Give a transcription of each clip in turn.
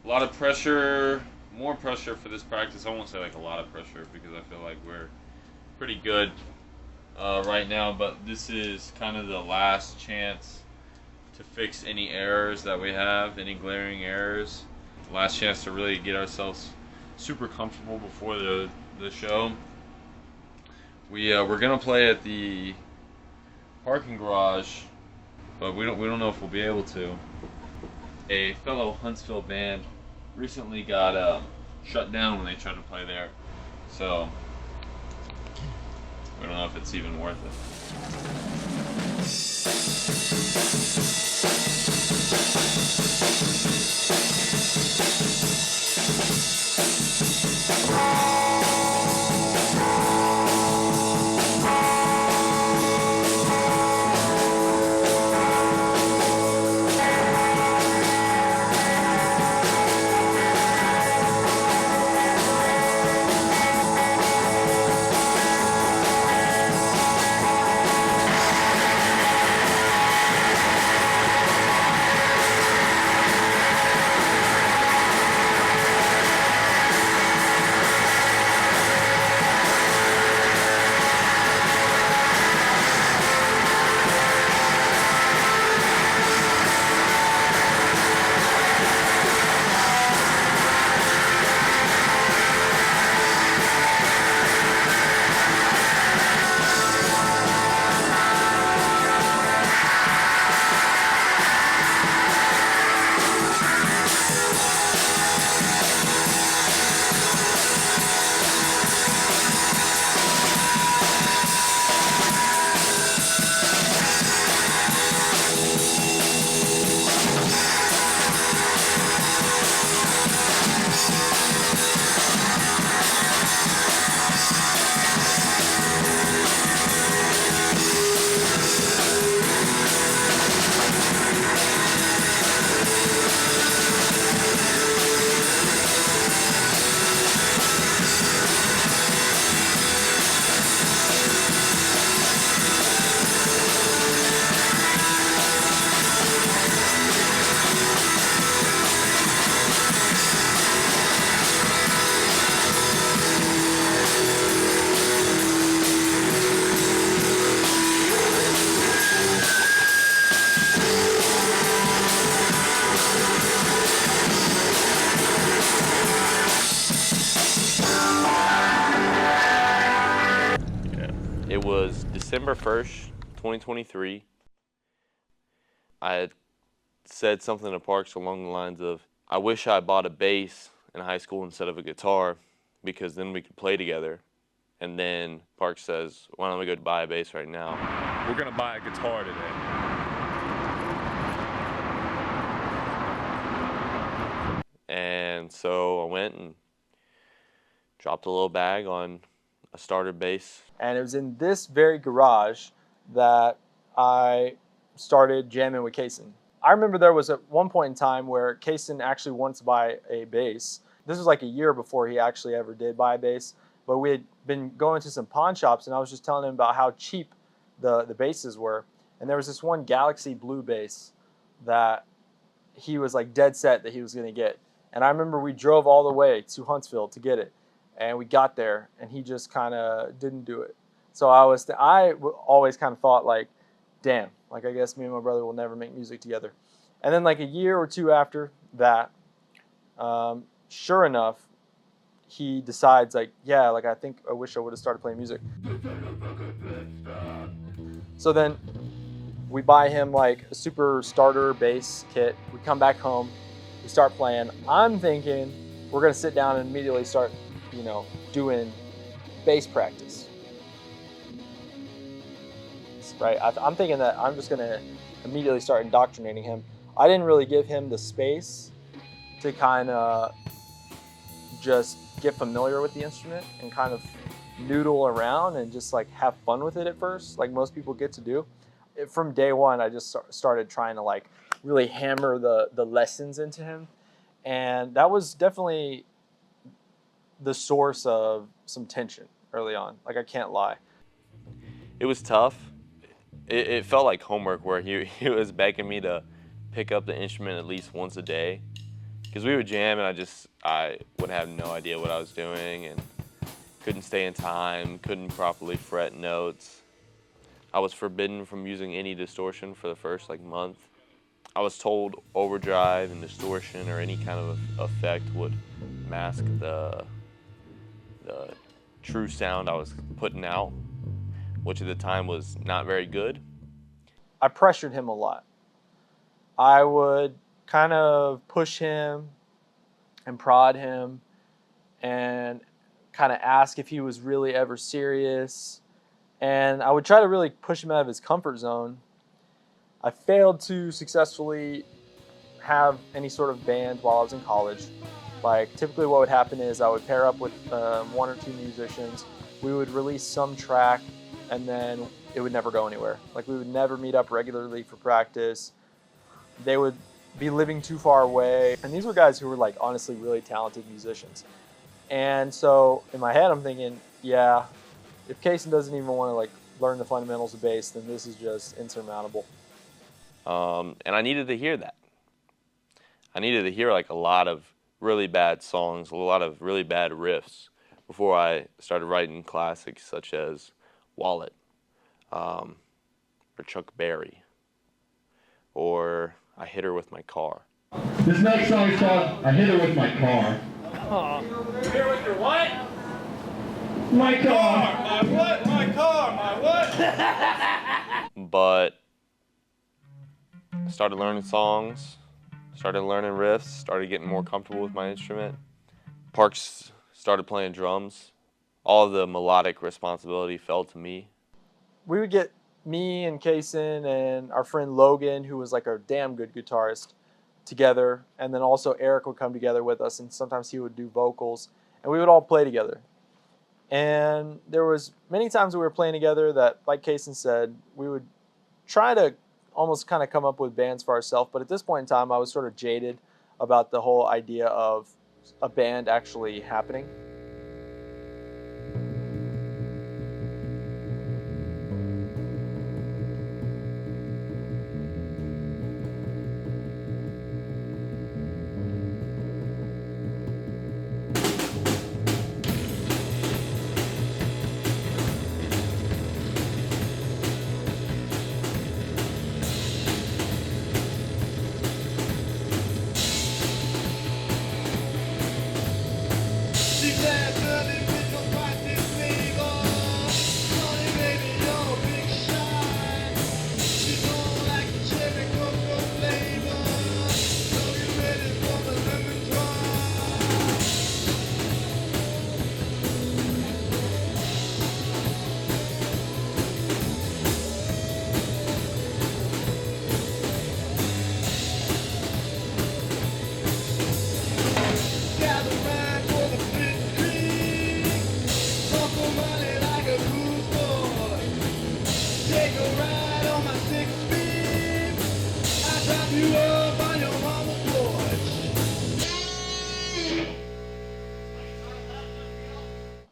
A lot of pressure, more pressure for this practice. I won't say like a lot of pressure because I feel like we're pretty good right now, but this is kind of the last chance to fix any errors that we have, any glaring errors. The last chance to really get ourselves super comfortable before the show. We're gonna play at the parking garage, but we don't know if we'll be able to. A fellow Huntsville band recently got shut down when they tried to play there, so we don't know if it's even worth it. It was December 1st, 2023. I had said something to Parks along the lines of, I wish I bought a bass in high school instead of a guitar because then we could play together. And then Parks says, why don't we go buy a bass right now? We're going to buy a guitar today. And so I went and dropped a little bag on a starter bass. And it was in this very garage that I started jamming with Cason. I remember there was at one point in time where Cason actually wanted to buy a bass. This was like a year before he actually ever did buy a bass. But we had been going to some pawn shops, and I was just telling him about how cheap the basses were. And there was this one Galaxy Blue bass that he was like dead set that he was going to get. And I remember we drove all the way to Huntsville to get it. And we got there, and he just kind of didn't do it. So I always kind of thought like, damn, like I guess me and my brother will never make music together. And then like a year or two after that, sure enough, he decides like, yeah, like I wish I would have started playing music. So then we buy him like a super starter bass kit. We come back home, we start playing. I'm thinking we're gonna sit down and immediately start, doing bass practice. Right? I'm thinking that I'm just gonna immediately start indoctrinating him. I didn't really give him the space to kind of just get familiar with the instrument and kind of noodle around and just like have fun with it at first, like most people get to do. From day one, I just started trying to like really hammer the lessons into him, and that was definitely the source of some tension early on. Like I can't lie. It was tough. It felt like homework where he was begging me to pick up the instrument at least once a day because we would jam and I would have no idea what I was doing and couldn't stay in time, couldn't properly fret notes. I was forbidden from using any distortion for the first month. I was told overdrive and distortion or any kind of effect would mask the true sound I was putting out, which at the time was not very good. I pressured him a lot. I would kind of push him and prod him and kind of ask if he was really ever serious. And I would try to really push him out of his comfort zone. I failed to successfully have any sort of band while I was in college. Typically what would happen is I would pair up with 1 or 2 musicians. We would release some track and then it would never go anywhere. We would never meet up regularly for practice. They would be living too far away. And these were guys who were honestly really talented musicians. And so in my head I'm thinking, yeah, if Cason doesn't even want to learn the fundamentals of bass, then this is just insurmountable. And I needed to hear that. I needed to hear a lot of really bad songs, a lot of really bad riffs before I started writing classics such as Wallet, or Chuck Berry, or I Hit Her With My Car. This next song is called I Hit Her With My Car. You here with your what? My car. My what? My car. My what? But I started learning songs, started learning riffs, started getting more comfortable with my instrument. Parks started playing drums. All of the melodic responsibility fell to me. We would get me and Cason and our friend Logan, who was a damn good guitarist, together. And then also Eric would come together with us, and sometimes he would do vocals. And we would all play together. And there was many times we were playing together that, like Cason said, we would try to almost kind of come up with bands for ourselves. But at this point in time, I was sort of jaded about the whole idea of a band actually happening.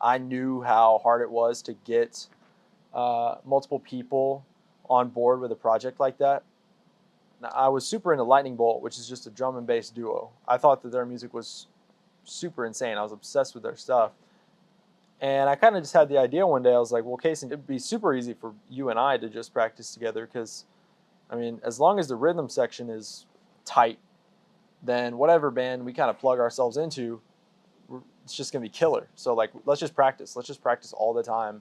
I knew how hard it was to get multiple people on board with a project like that. Now, I was super into Lightning Bolt, which is just a drum and bass duo. I thought that their music was super insane. I was obsessed with their stuff. And I kind of just had the idea one day. I was like, well, Cason, it'd be super easy for you and I to just practice together because, as long as the rhythm section is tight, then whatever band we kind of plug ourselves into, it's just going to be killer. So, let's just practice. Let's just practice all the time.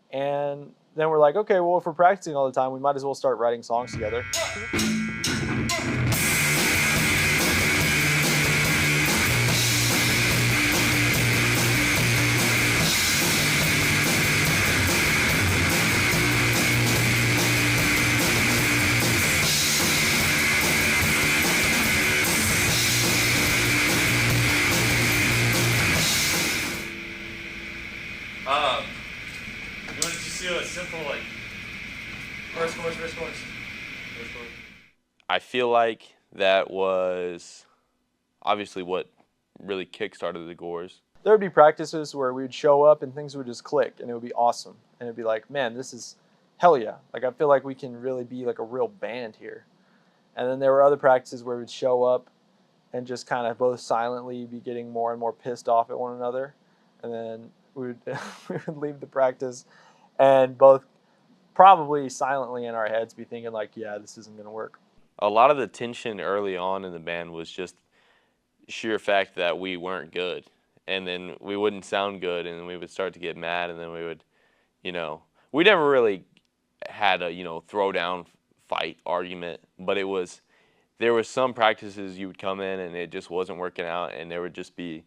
And then we're like, okay, well, if we're practicing all the time, we might as well start writing songs together. You want to just do a simple, first chorus, first chorus. First chorus. I feel like that was obviously what really kick-started the Gores. There would be practices where we would show up and things would just click and it would be awesome. And it'd be like, man, this is hell yeah. I feel like we can really be a real band here. And then there were other practices where we'd show up and just kind of both silently be getting more and more pissed off at one another. And then we would, we would leave the practice and both probably silently in our heads be thinking like, yeah, this isn't going to work. A lot of the tension early on in the band was just sheer fact that we weren't good, and then we wouldn't sound good, and then we would start to get mad, and then we would, we never really had a throw down fight argument, but there was some practices you would come in and it just wasn't working out, and there would just be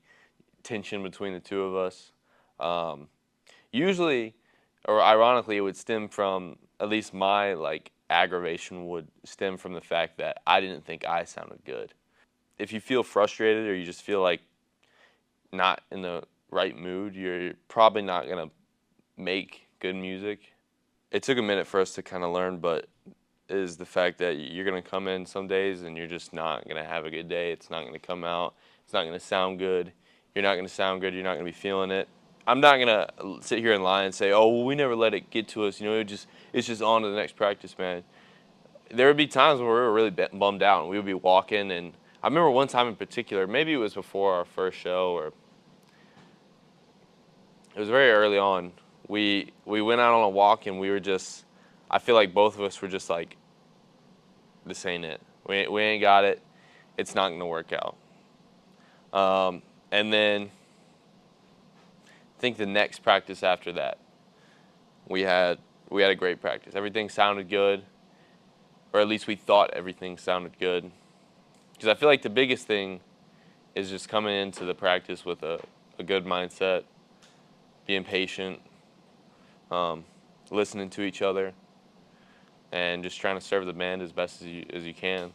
tension between the two of us. Usually, or ironically, it would stem from, at least my aggravation would stem from the fact that I didn't think I sounded good. If you feel frustrated or you just feel like not in the right mood, you're probably not going to make good music. It took a minute for us to kind of learn, but is the fact that you're going to come in some days and you're just not going to have a good day. It's not going to come out. It's not going to sound good. You're not going to sound good. You're not going to be feeling it. I'm not going to sit here and lie and say, oh, well, we never let it get to us. It's just on to the next practice, man. There would be times where we were really bummed out, and we would be walking, and I remember one time in particular, maybe it was before our first show, or it was very early on. We went out on a walk, and we were just, I feel like both of us were just like, this ain't it. We ain't got it. It's not going to work out. And then I think the next practice after that, we had a great practice. Everything sounded good, or at least we thought everything sounded good. Because I feel like the biggest thing is just coming into the practice with a good mindset, being patient, listening to each other, and just trying to serve the band as best as you can.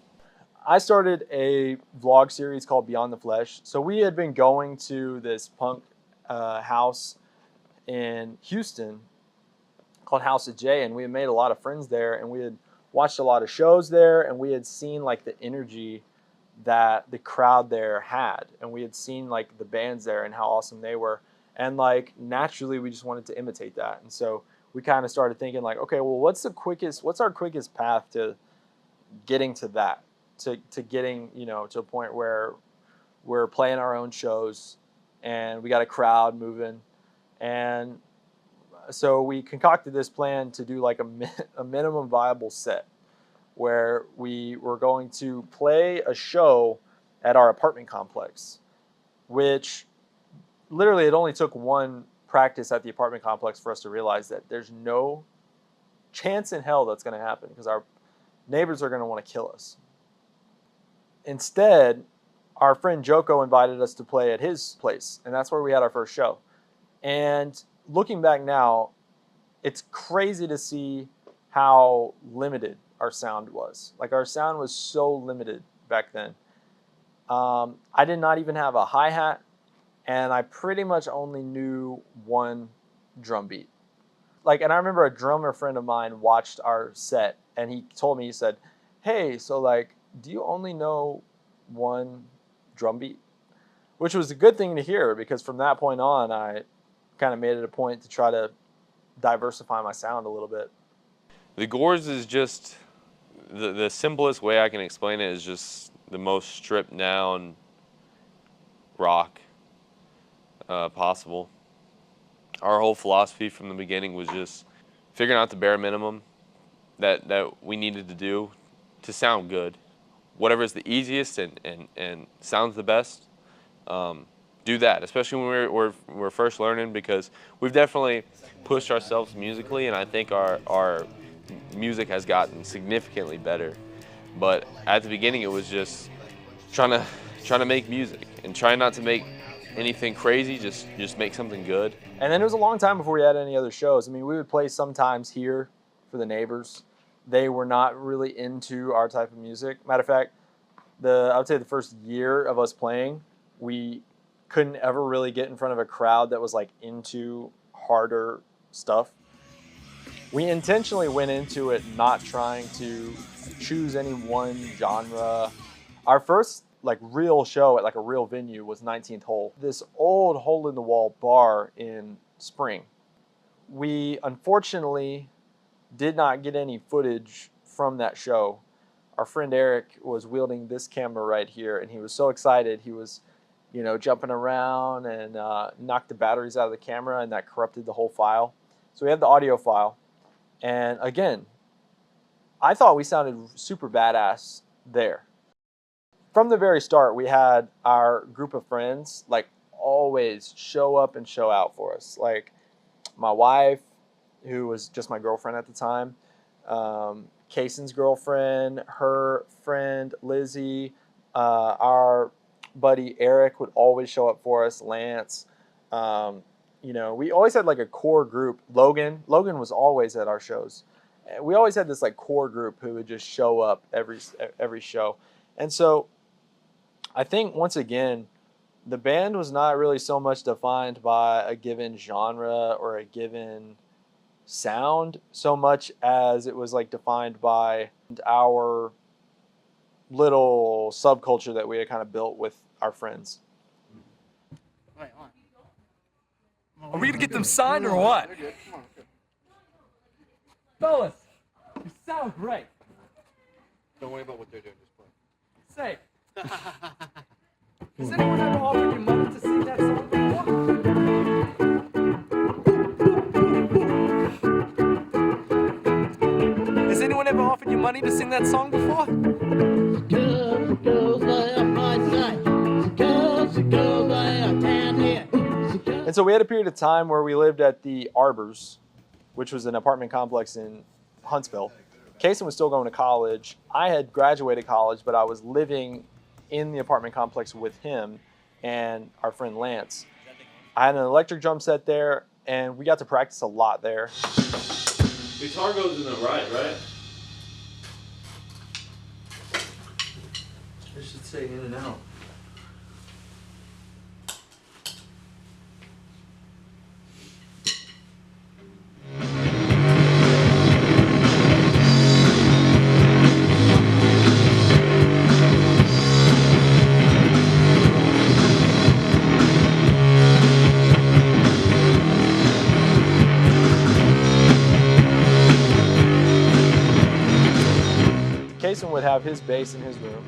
I started a vlog series called Beyond the Flesh. So we had been going to this punk house in Houston called House of J, and we had made a lot of friends there, and we had watched a lot of shows there, and we had seen like the energy that the crowd there had, and we had seen like the bands there and how awesome they were, and like naturally we just wanted to imitate that. And so we kind of started thinking like, okay, well, what's our quickest path to getting to that, to getting to a point where we're playing our own shows and we got a crowd moving. And so we concocted this plan to do like a minimum viable set, where we were going to play a show at our apartment complex, which literally it only took one practice at the apartment complex for us to realize that there's no chance in hell that's going to happen, because our neighbors are going to want to kill us. Instead, our friend Joko invited us to play at his place, and that's where we had our first show. And looking back now, it's crazy to see how limited our sound was. Like, our sound was so limited back then. I did not even have a hi-hat, and I pretty much only knew one drum beat. And I remember a drummer friend of mine watched our set, and he told me, he said, hey, so do you only know one drum beat? Which was a good thing to hear, because from that point on, I kind of made it a point to try to diversify my sound a little bit. The Gores is just, the simplest way I can explain it is just the most stripped down rock possible. Our whole philosophy from the beginning was just figuring out the bare minimum that we needed to do to sound good. Whatever is the easiest and sounds the best, do that, especially when we're first learning, because we've definitely pushed ourselves musically, and I think our music has gotten significantly better. But at the beginning, it was just trying to make music and trying not to make anything crazy, just make something good. And then it was a long time before we had any other shows. I mean, we would play sometimes here for the neighbors. They were not really into our type of music. Matter of fact, I would say the first year of us playing, we couldn't ever really get in front of a crowd that was into harder stuff. We intentionally went into it not trying to choose any one genre. Our first real show at a real venue was 19th Hole, this old hole-in-the-wall bar in Spring. We unfortunately did not get any footage from that show. our friend Eric was wielding this camera right here, and he was so excited. He was, jumping around and knocked the batteries out of the camera, and that corrupted the whole file. So we have the audio file. And again, I thought we sounded super badass there. From the very start, we had our group of friends like always show up and show out for us. Like my wife, who was just my girlfriend at the time, Cason's girlfriend, her friend Lizzie, our buddy Eric would always show up for us, Lance. We always had like a core group. Logan was always at our shows. We always had this like core group who would just show up every show. And so I think once again, the band was not really so much defined by a given genre or a given sound so much as it was like defined by our little subculture that we had kind of built with our friends. Are we gonna get them signed or what? Fellas, you sound great. Don't worry about what they're doing, just play. Say, has anyone ever offered you money to sing that song before? Has anyone ever offered you money to sing that song before? And so we had a period of time where we lived at the Arbors, which was an apartment complex in Huntsville. Cason was still going to college. I had graduated college, but I was living in the apartment complex with him and our friend Lance. I had an electric drum set there, and we got to practice a lot there. Guitar goes in the right? I should say in and out. Cason would have his bass in his room,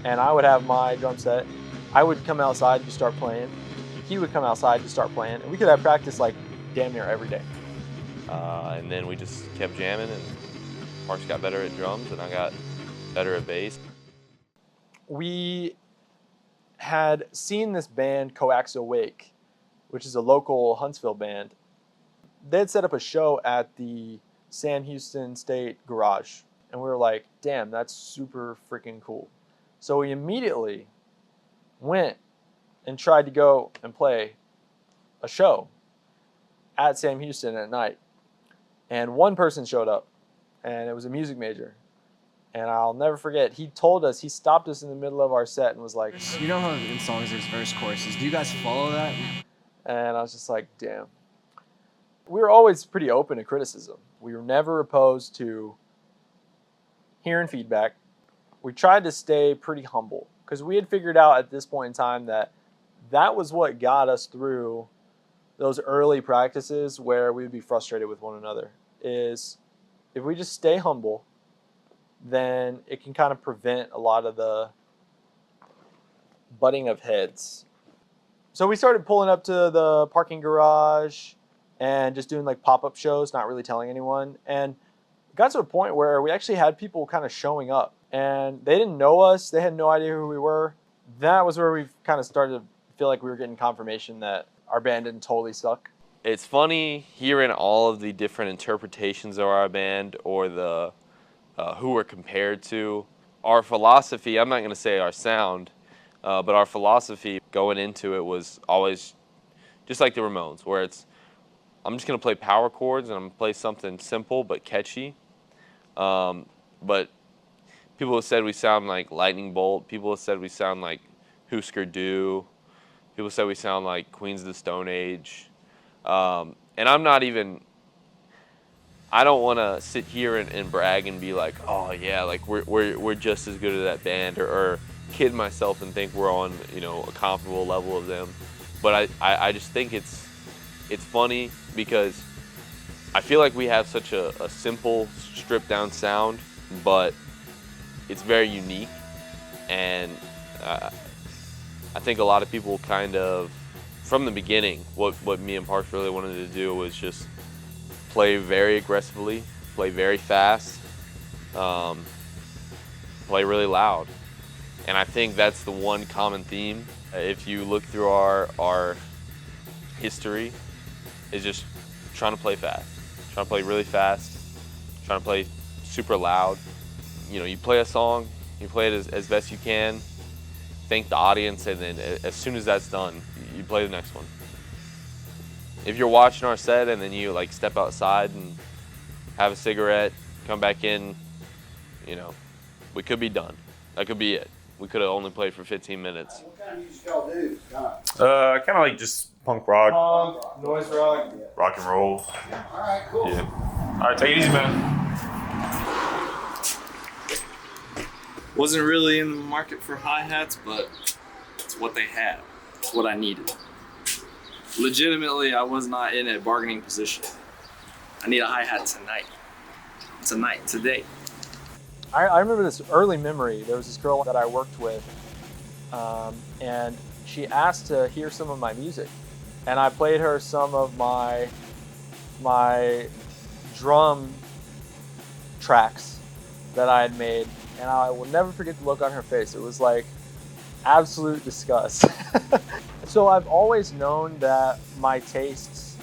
and I would have my drum set. I would come outside to start playing. He would come outside to start playing, and we could have practice like damn near every day. And then we just kept jamming, and Mark's got better at drums, and I got better at bass. We had seen this band Coax Awake, which is a local Huntsville band. They had set up a show at the Sam Houston State Garage. And we were like, damn, that's super freaking cool. So we immediately went and tried to go and play a show at Sam Houston at night. And one person showed up, and it was a music major. And I'll never forget, he stopped us in the middle of our set and was like, you know how in songs there's verse choruses. Do you guys follow that? And I was just like, damn. We were always pretty open to criticism. We were never opposed to hearing feedback. We tried to stay pretty humble because we had figured out at this point in time that was what got us through those early practices where we would be frustrated with one another. Is if we just stay humble, then it can kind of prevent a lot of the butting of heads. So we started pulling up to the parking garage and just doing like pop-up shows, not really telling anyone. And got to a point where we actually had people kind of showing up, and they didn't know us. They had no idea who we were. That was where we kind of started to feel like we were getting confirmation that our band didn't totally suck. It's funny hearing all of the different interpretations of our band or the who we're compared to. Our philosophy, I'm not going to say our sound, but our philosophy going into it was always just like the Ramones, where I'm just going to play power chords and I'm going to play something simple but catchy. But people have said we sound like Lightning Bolt. People have said we sound like Husker Du. People said we sound like Queens of the Stone Age. And I'm not even, I don't want to sit here and brag and be like, oh yeah, like we're just as good as that band, or kid myself and think we're on, a comparable level of them. But I just think it's funny because I feel like we have such a simple, stripped down sound, but it's very unique, and I think a lot of people kind of, from the beginning, what me and Parks really wanted to do was just play very aggressively, play very fast, play really loud. And I think that's the one common theme. If you look through our history, is just trying to play fast, trying to play really fast, trying to play super loud. You know, you play a song, you play it as best you can, thank the audience, and then as soon as that's done, you play the next one. If you're watching our set and then you like step outside and have a cigarette, come back in, you know, we could be done. That could be it. We could have only played for 15 minutes. What kind of music y'all do? Kind of like just punk rock, Noise rock. rock and roll. All right, cool. Yeah. All right, take it easy, man. Wasn't really in the market for hi-hats, but it's what they had. It's what I needed. Legitimately, I was not in a bargaining position. I need a hi-hat tonight. Today. I remember this early memory. There was this girl that I worked with, and she asked to hear some of my music, and I played her some of my drum tracks that I had made, and I will never forget the look on her face. It was like absolute disgust. So I've always known that my tastes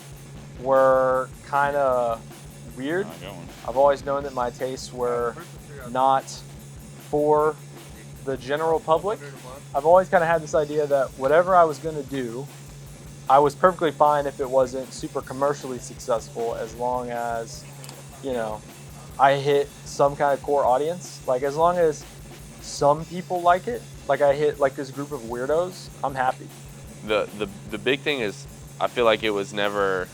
were kind of weird. I've always known that my tastes were not for the general public. I've always kind of had this idea that whatever I was going to do, I was perfectly fine if it wasn't super commercially successful, as long as, you know, I hit some kind of core audience. Like, as long as some people like it, like I hit like this group of weirdos, I'm happy. The big thing is, I feel like it was never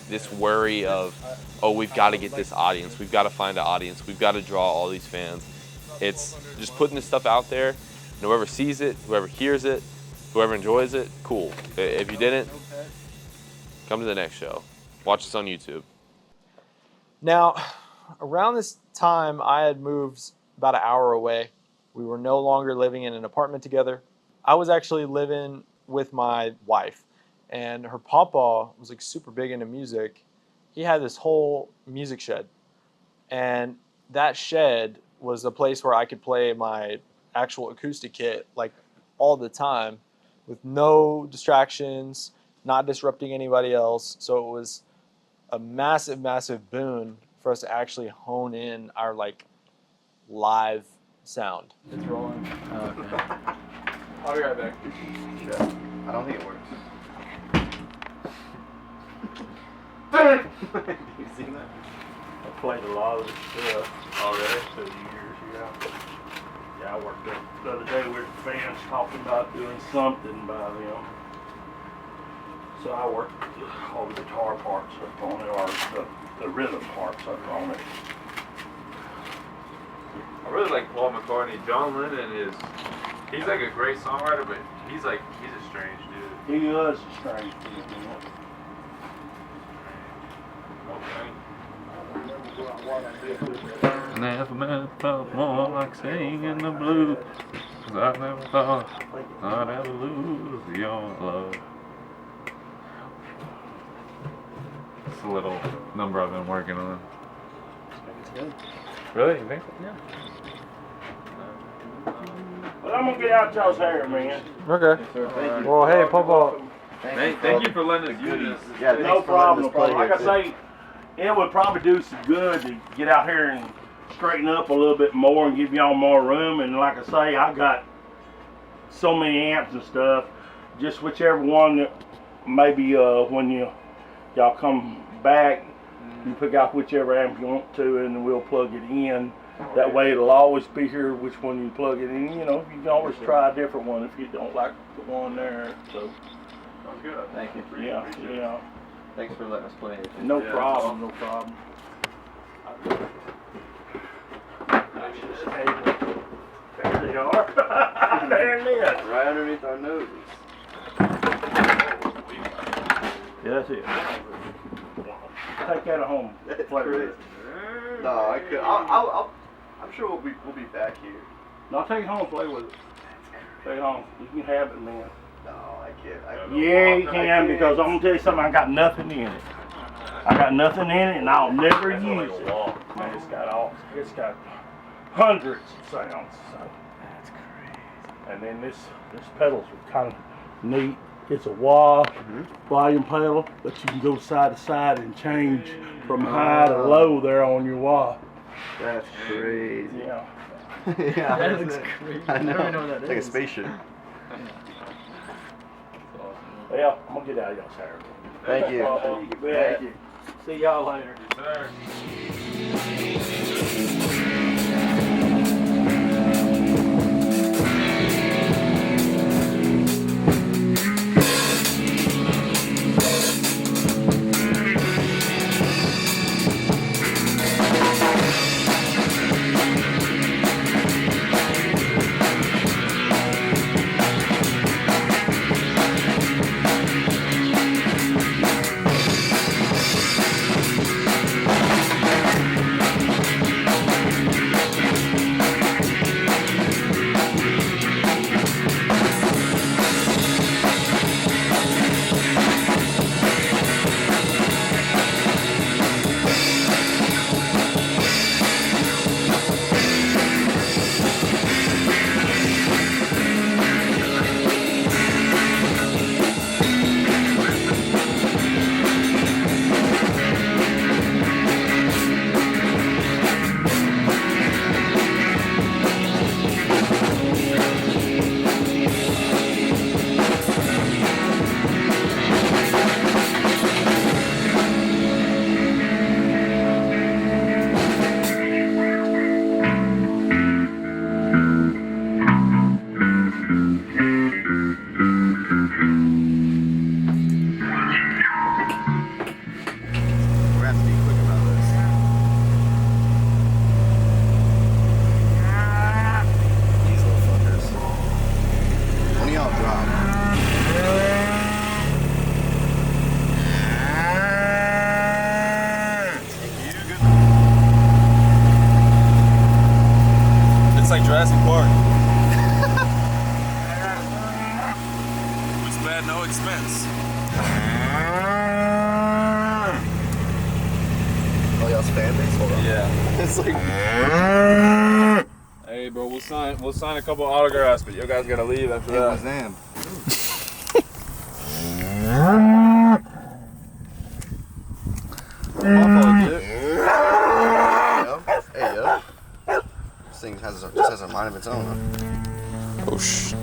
this worry of, oh, we've got to get this audience, we've got to find an audience, we've got to draw all these fans. It's just putting this stuff out there, and whoever sees it, whoever hears it, whoever enjoys it, cool. If you didn't, come to the next show. Watch us on YouTube. Now, around this time, I had moved about an hour away. We were no longer living in an apartment together. I was actually living with my wife, and her papa was like super big into music. He had this whole music shed, and that shed was a place where I could play my actual acoustic kit like all the time with no distractions, not disrupting anybody else. So it was a massive, massive boon for us to actually hone in our like live sound. It's rolling. Oh, okay. I'll be right back. I don't think it works. You seen that? I played a lot of this stuff already through the years, yeah. Yeah, I worked there. The other day we were fans talking about doing something by them. So I worked all the guitar parts up on it, or the rhythm parts up on it. I really like Paul McCartney. John Lennon he's like a great songwriter, but he's a strange dude. He was a strange dude, you know. Never met felt more like singing the blues, 'cause I never thought I'd ever lose your love. It's a little number I've been working on. It's good. Really? You think so? Yeah. But I'm gonna get out y'all's hair, man. Okay. Yes, sir. Thank you. Well, hey, Papa. Thank you for letting us do this. Yeah, No thanks for problem. letting us play Like I here, say, it would probably do some good to get out here and straighten up a little bit more and give y'all more room. And like I say, I got so many amps and stuff. Just whichever one that maybe when y'all come back, you pick out whichever amp you want to, and then we'll plug it in. That way it'll always be here which one you plug it in. You know, you can always try a different one if you don't like the one there. So Sounds good. Thank you. yeah, yeah. Thanks for letting us play it. No Yeah. problem, no problem. There they are. There it is. Right underneath our noses. Yeah, that's it. Take that at home. That's Play with great. it. No, I could. I I'm sure we'll be back here. No, I'll take it home and play with it. Take it home. You can have it, man. No, I can't. Yeah, you can, because I'm gonna tell you something. I got nothing in it. I got nothing in it, and I'll never use it. Man, it's got hundreds of sounds. So that's crazy. And then this pedal's kind of neat. It's a wah volume pedal, but you can go side to side and change from high to low there on your wah. That's crazy. Yeah. Yeah, That looks crazy. I know. I don't even know what that It's like a is. spaceship. Well, I'm gonna get out of y'all's hair. Thank you. You bet. Thank you. See y'all later. Sir. Jurassic Park. It's bad, no expense. Oh, y'all's fan base? Hold on. Yeah. It's like. Hey, bro, we'll sign a couple autographs, but you guys gotta leave after Hey, that. what's them? Hey, yo. This thing just has a mind of its own. Huh? Oh, shit.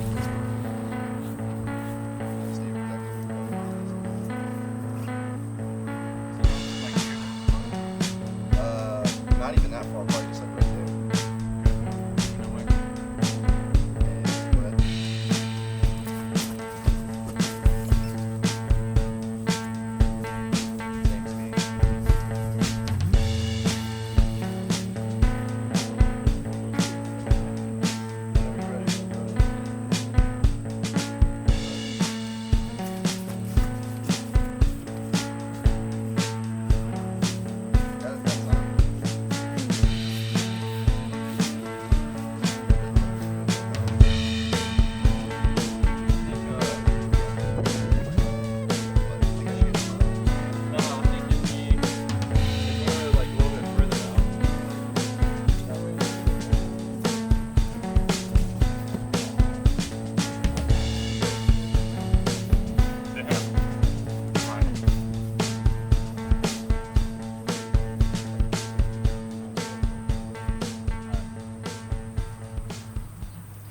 Not even that far apart, just like right there.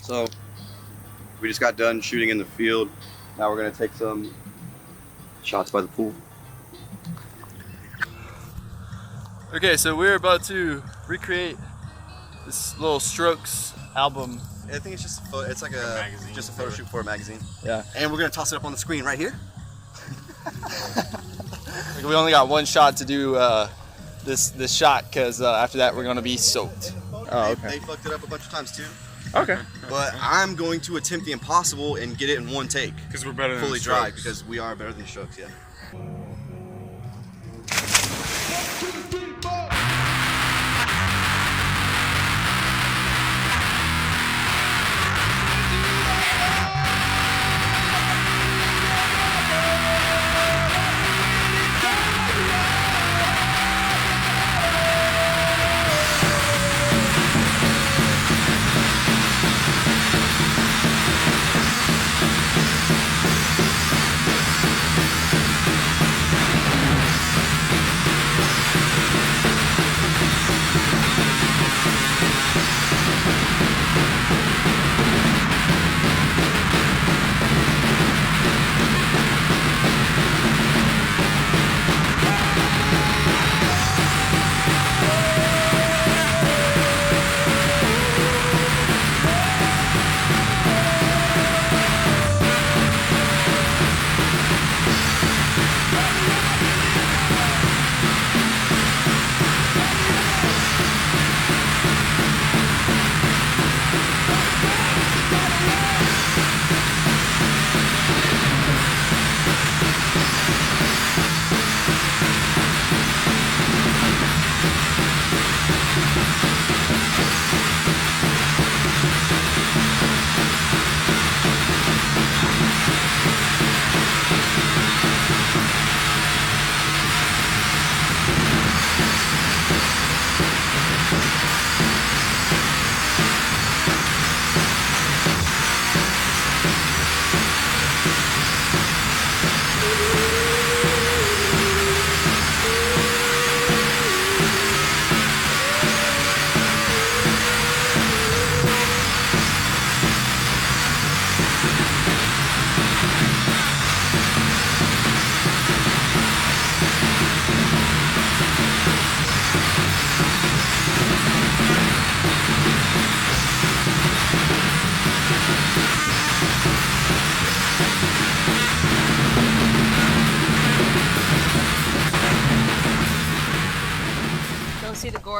So, we just got done shooting in the field. Now we're gonna take some shots by the pool. Okay, so we're about to recreate this little Strokes album. I think it's just it's like a photo shoot for a magazine. Yeah. And we're gonna toss it up on the screen right here. We only got one shot to do this shot because after that we're gonna be soaked. Oh, okay. They fucked it up a bunch of times too. Okay. But I'm going to attempt the impossible and get it in one take. Because we're better than fully the dry, Strokes. because we are better than the Strokes, yeah.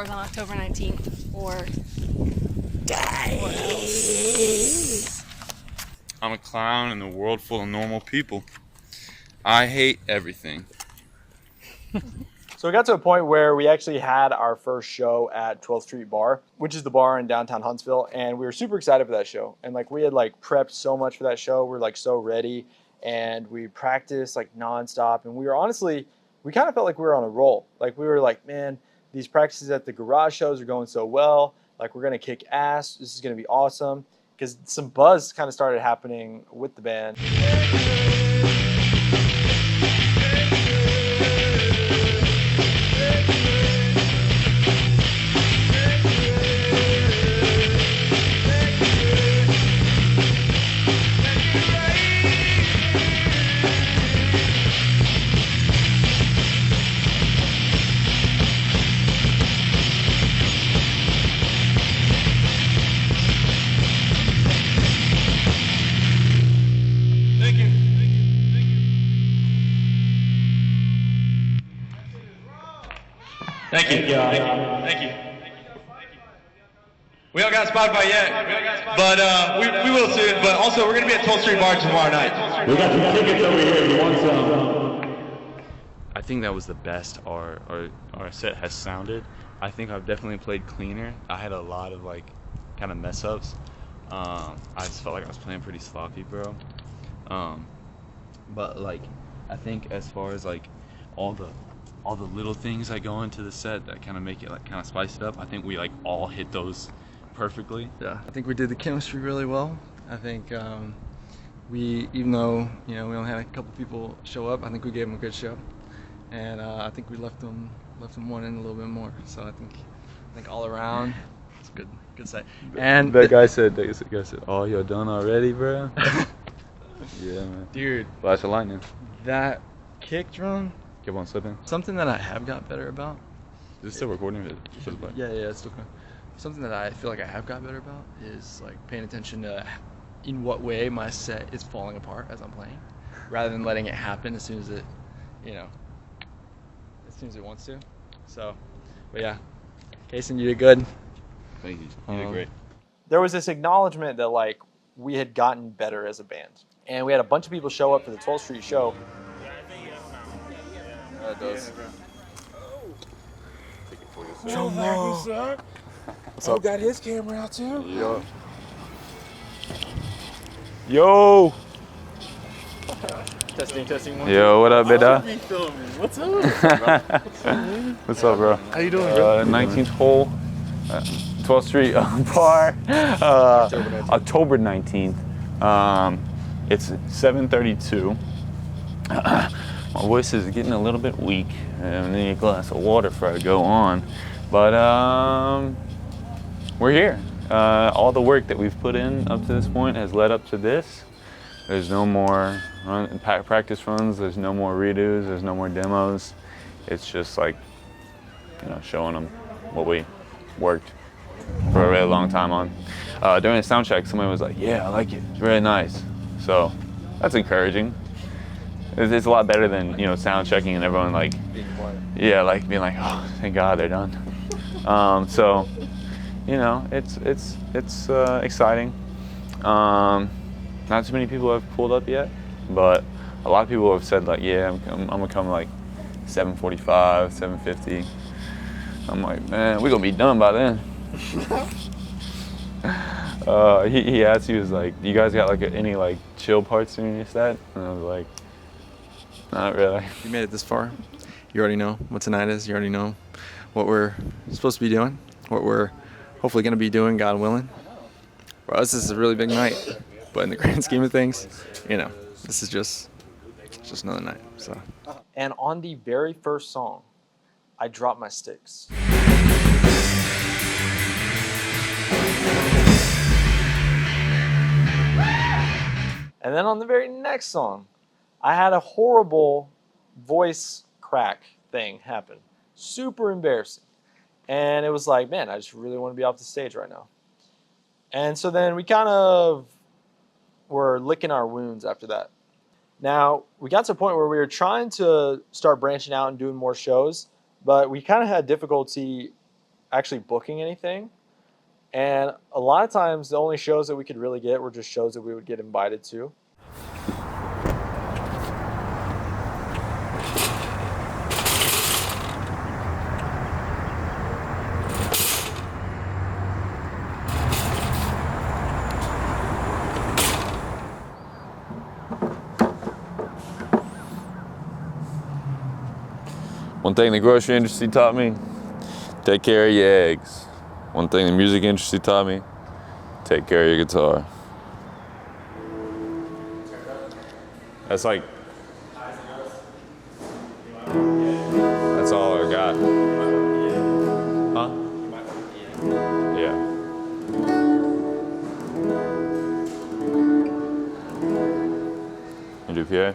Gores on October 19th, or I'm a clown in a world full of normal people. I hate everything. So we got to a point where we actually had our first show at 12th Street Bar, which is the bar in downtown Huntsville, and we were super excited for that show. And like we had like prepped so much for that show, we were like so ready, and we practiced like nonstop. And we were honestly, we kind of felt like we were on a roll. Like we were like, man, these practices at the garage shows are going so well. Like we're gonna kick ass. This is gonna be awesome. Because some buzz kind of started happening with the band. Thank you. Thank you. We don't got Spotify yet, but we will soon. But also, we're going to be at 12th Street Bar tomorrow night. We got some tickets over here if you want some. I think that was the best our set has sounded. I think I've definitely played cleaner. I had a lot of like kind of mess ups. I just felt like I was playing pretty sloppy, bro. But like, I think as far as like all the little things that go into the set that kind of make it like kind of spice it up, I think we like all hit those perfectly. Yeah, I think we did the chemistry really well. I think we, even though we only had a couple people show up, I think we gave them a good show, and I think we left them wanting a little bit more. So I think all around, it's a good set. And that guy said, "Oh, you're done already, bro." Yeah, man. Dude, flash of lightning. That kick drum. Keep on slipping. Something that I have got better about. Is it still recording? Yeah, it's still going. Something that I feel like I have got better about is like paying attention to in what way my set is falling apart as I'm playing, rather than letting it happen as soon as it, as soon as it wants to. So, but yeah, Cason, you did good. Thank you. You did great. There was this acknowledgement that like we had gotten better as a band, and we had a bunch of people show up for the 12th Street show. That does. What's up? Got his camera out too. Yo. Testing. One, Yo, what up, beta? What's up? What's up, bro? How you doing, bro? 19th hole, 12th Street Bar, October 19th. It's 7:32. My voice is getting a little bit weak. I need a glass of water before I go on. But we're here. All the work that we've put in up to this point has led up to this. There's no more practice runs. There's no more redos. There's no more demos. It's just like, showing them what we worked for a really long time on. During the sound check, somebody was like, "Yeah, I like it. It's really nice." So that's encouraging. It's a lot better than sound checking and everyone like being quiet. Yeah, like being like, "Oh, thank God they're done." So it's exciting. Not too many people have pulled up yet, but a lot of people have said like, "Yeah, I'm gonna come like 7:45, 7:50." I'm like, "Man, we're gonna be done by then." He asked, he was like, "You guys got like any like chill parts in your set?" And I was like, "Not really." You made it this far. You already know what tonight is. You already know what we're supposed to be doing, what we're hopefully going to be doing, God willing. For us, this is a really big night, but in the grand scheme of things, this is just another night. So. And on the very first song, I dropped my sticks. And then on the very next song, I had a horrible voice crack thing happen. Super embarrassing. And it was like, man, I just really want to be off the stage right now. And so then we kind of were licking our wounds after that. Now, we got to a point where we were trying to start branching out and doing more shows, but we kind of had difficulty actually booking anything. And a lot of times the only shows that we could really get were just shows that we would get invited to. One thing the grocery industry taught me, take care of your eggs. One thing the music industry taught me, take care of your guitar. That's like, that's all I got. Huh? Yeah. You do PA?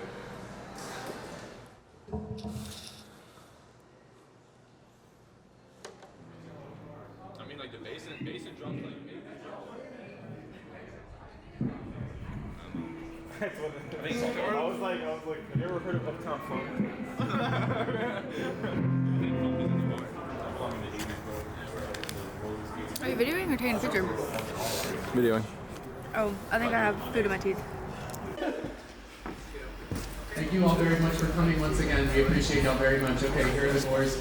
I was like, have you ever heard of Uptown Funk? Are you videoing or taking a picture? Videoing. Oh, I think I have food in my teeth. Thank you all very much for coming once again. We appreciate y'all very much. Okay, here are the Gores.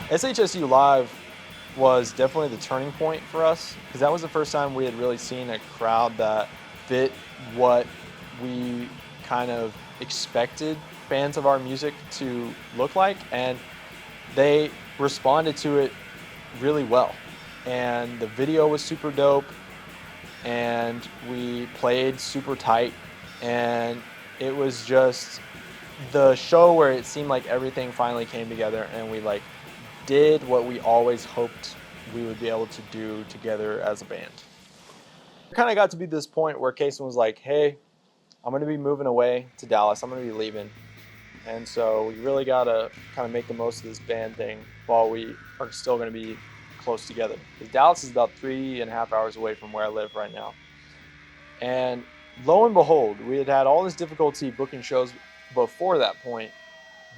SHSU Live was definitely the turning point for us, because that was the first time we had really seen a crowd that fit what we kind of expected fans of our music to look like, and they responded to it really well. And the video was super dope, and we played super tight, and it was just the show where it seemed like everything finally came together, and we like did what we always hoped we would be able to do together as a band. It kind of got to be this point where Cason was like, hey, I'm going to be moving away to Dallas. I'm going to be leaving. And so we really got to kind of make the most of this band thing while we are still going to be close together. Because Dallas is about 3.5 hours away from where I live right now. And lo and behold, we had had all this difficulty booking shows before that point.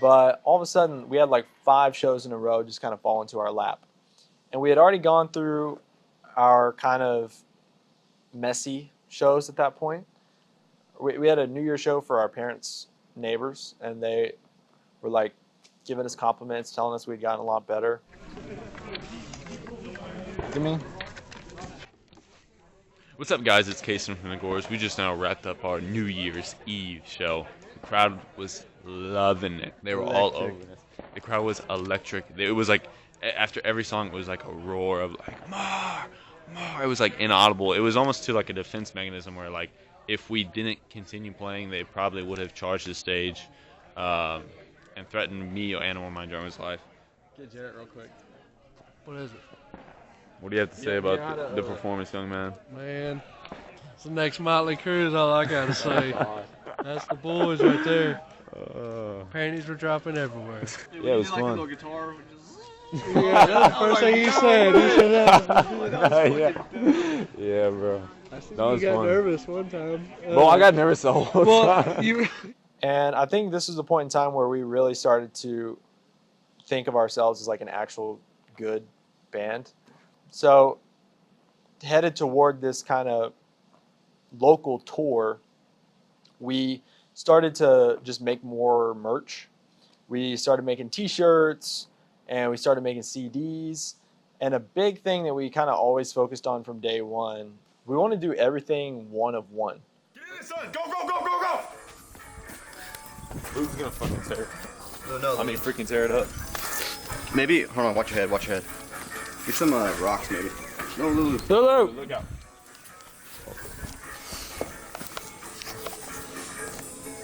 But all of a sudden, we had like 5 shows in a row just kind of fall into our lap. And we had already gone through our kind of messy shows at that point. We had a New Year's show for our parents' neighbors, and they were like giving us compliments, telling us we'd gotten a lot better. Give me. What's up, guys? It's Cason from the Gores. We just now wrapped up our New Year's Eve show. The crowd was loving it. They were all over it. The crowd was electric. It was like, after every song, it was like a roar of like, more, more. It was like inaudible. It was almost to like a defense mechanism where like, if we didn't continue playing, they probably would have charged the stage and threatened me and or my drummer's life. Get Jarrett real quick. What is it? What do you have to say about the performance, young man? Man, it's the next Motley Crue is all I gotta say. That's the boys right there. Panties were dropping everywhere. Yeah, it was fun. Like a guitar, yeah, that's the first thing you said. You said that. Yeah, bro. I see That was you got fun. nervous one time. Well, I got nervous the whole time. And I think this is the point in time where we really started to think of ourselves as like an actual good band. So headed toward this kind of local tour, we started to just make more merch. We started making t-shirts, and we started making CDs. And a big thing that we kind of always focused on from day one, we want to do everything one of one. Get in, son! Go, go, go, go, go! Luke's gonna fucking tear it. No, I mean, freaking tear it up. Maybe, hold on, watch your head, watch your head. Get some rocks, maybe. No, Lulu. Lulu! Look out.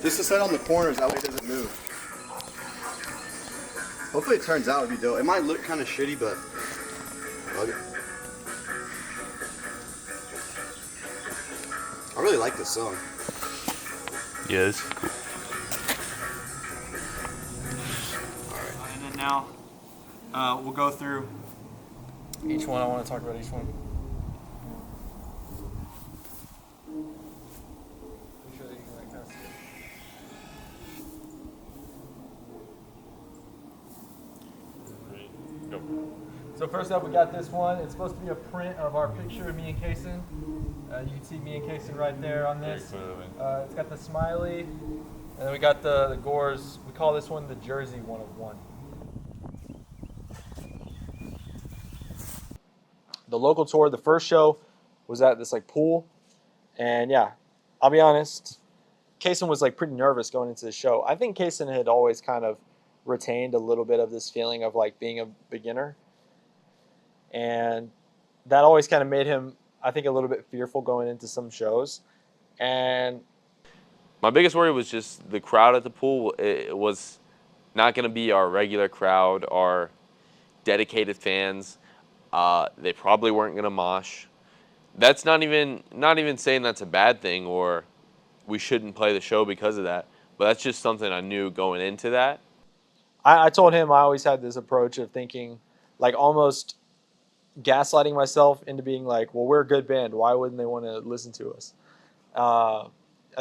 Just to set on the corners, that way it doesn't move. Hopefully it turns out to be dope. It might look kind of shitty, but fuck it. I really like this song. Yeah, this is cool. now. We'll go through Each one, I want to talk about each one. So first up, we got this one. It's supposed to be a print of our picture of me and Cason. You can see me and Cason right there on this. It's got the smiley, and then we got the Gores. We call this one the Jersey 101. The local tour, the first show was at this like pool, and yeah, I'll be honest, Cason was like pretty nervous going into the show. I think Cason had always kind of retained a little bit of this feeling of like being a beginner, and that always kind of made him, I think, a little bit fearful going into some shows. And my biggest worry was just the crowd at the pool. It was not going to be our regular crowd, our dedicated fans. They probably weren't going to mosh. That's not even saying that's a bad thing or we shouldn't play the show because of that. But that's just something I knew going into that. I told him I always had this approach of thinking, like almost gaslighting myself into being like, well, we're a good band. Why wouldn't they want to listen to us? I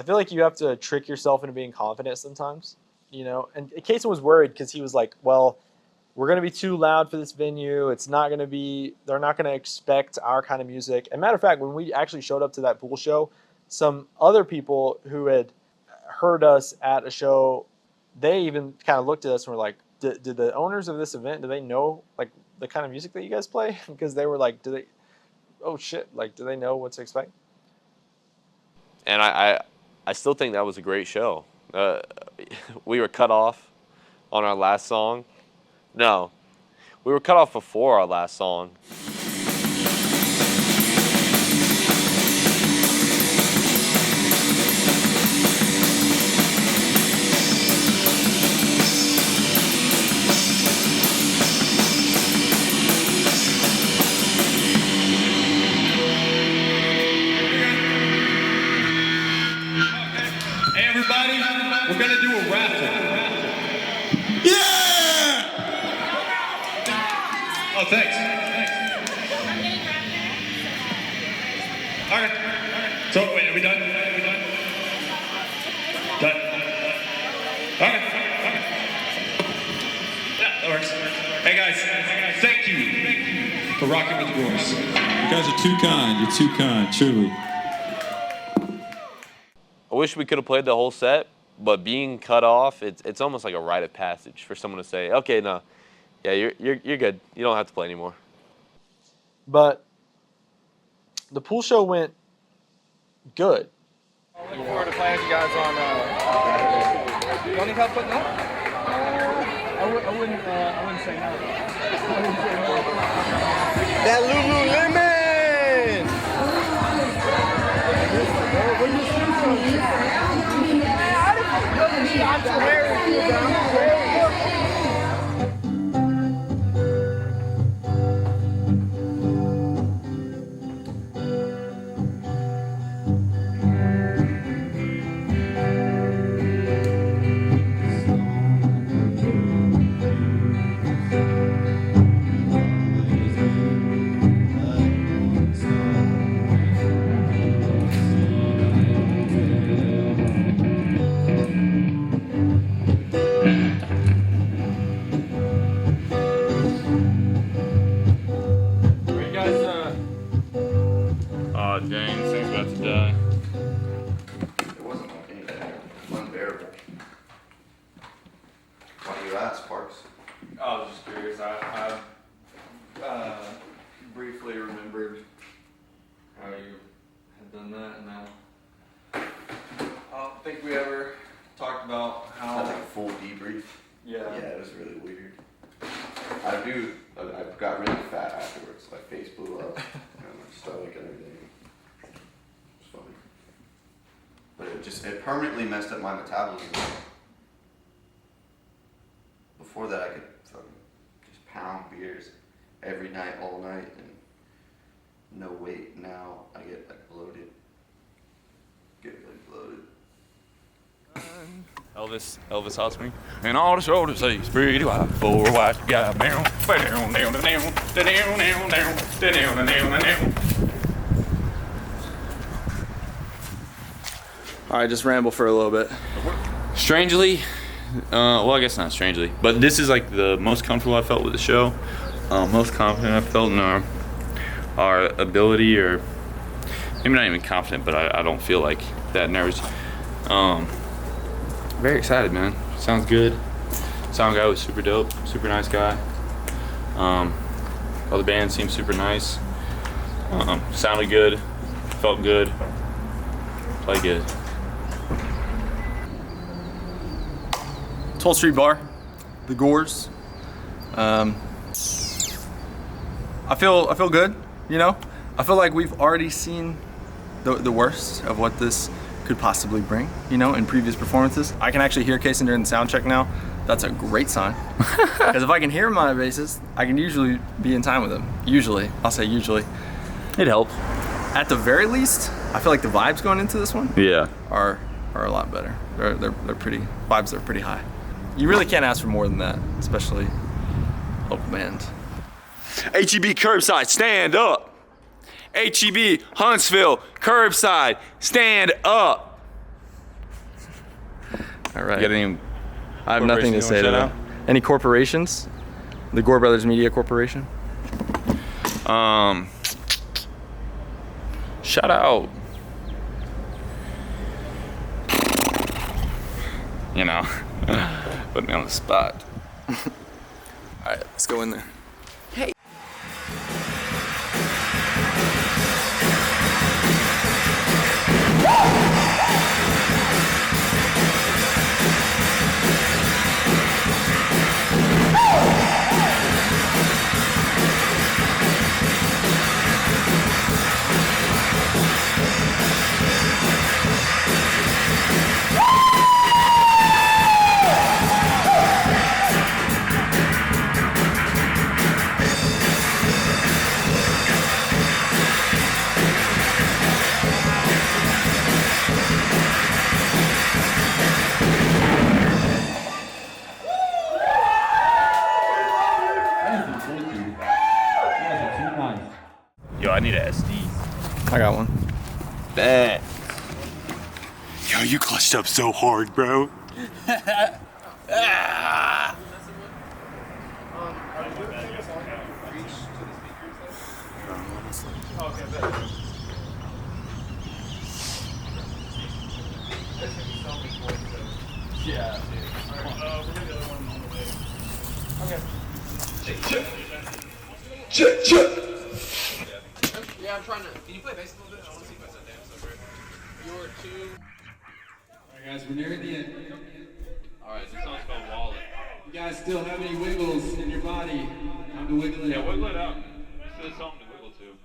feel like you have to trick yourself into being confident sometimes, you know. And Cason was worried because he was like, well, we're going to be too loud for this venue. It's not going to be, they're not going to expect our kind of music. And matter of fact, when we actually showed up to that pool show, some other people who had heard us at a show, they even kind of looked at us and were like, did the owners of this event, do they know like the kind of music that you guys play? Because they were like, oh shit, like, do they know what to expect? And I still think that was a great show. We were cut off on our last song. No, we were cut off before our last song. Hey everybody, we're gonna do a raffle. Oh, thanks. Okay. So, wait, are we done? Done? Okay. Yeah, that works. Hey guys, thank you for rocking with the Gores. You guys are too kind. You're too kind, truly. I wish we could have played the whole set, but being cut off, it's almost like a rite of passage for someone to say, okay, no, yeah, you're good. You don't have to play anymore. But the pool show went good. Looking forward to playing with you guys on. You need help putting up? I wouldn't say no. That Lululemon! Dang, this thing's about to die. It wasn't like anything. It was unbearable. Why do you ask, Parks? I was just curious. I briefly remembered how you had done that, and I don't think we ever talked about how. Like a full debrief. Yeah. Yeah, it was really weird. I got really fat afterwards. My face blew up, and my stomach and everything. It's funny. But it permanently messed up my metabolism. Before that, I could fucking just pound beers every night, all night, and no weight. Now I get like bloated. Get really bloated. Elvis hot swing. And all the shoulders say it's pretty wide. Four white guy down, down, down, down, down, down, down, down, down, down. All right, just ramble for a little bit. Strangely, well, I guess not strangely, but this is like the most comfortable I felt with the show. Most confident I felt in our ability, or maybe not even confident, but I don't feel like that nervous. Very excited, man. Sounds good. Sound guy was super dope, super nice guy. All the band seemed super nice. Sounded good, felt good, played good. 12th Street Bar, the Gores. I feel good, you know? I feel like we've already seen the worst of what this could possibly bring, you know, in previous performances. I can actually hear Cason during the sound check now. That's a great sign. Because if I can hear him on a bassist, I can usually be in time with him. Usually, I'll say usually. It helps. At the very least, I feel like the vibes going into this one are a lot better. They're pretty, vibes are pretty high. You really can't ask for more than that, especially local band. HEB Curbside, stand up. HEB Huntsville Curbside, stand up. All right. You got any I have nothing to say to that. Any corporations? The Gore Brothers Media Corporation? Shout out. You know, put me on the spot. All right, let's go in there. Hey. Yo, I need an SD. I got one. Bet. Yo, you clutched up so hard, bro. Yeah. Yeah, I'm trying to. Can you play bass a little bit? I want to see if I set down somewhere. You're two. Alright guys, we're nearing the end. Alright, this song's called Wallet. You guys still have any wiggles in your body? Time to wiggle it. Yeah, wiggle it out. This is something to wiggle to.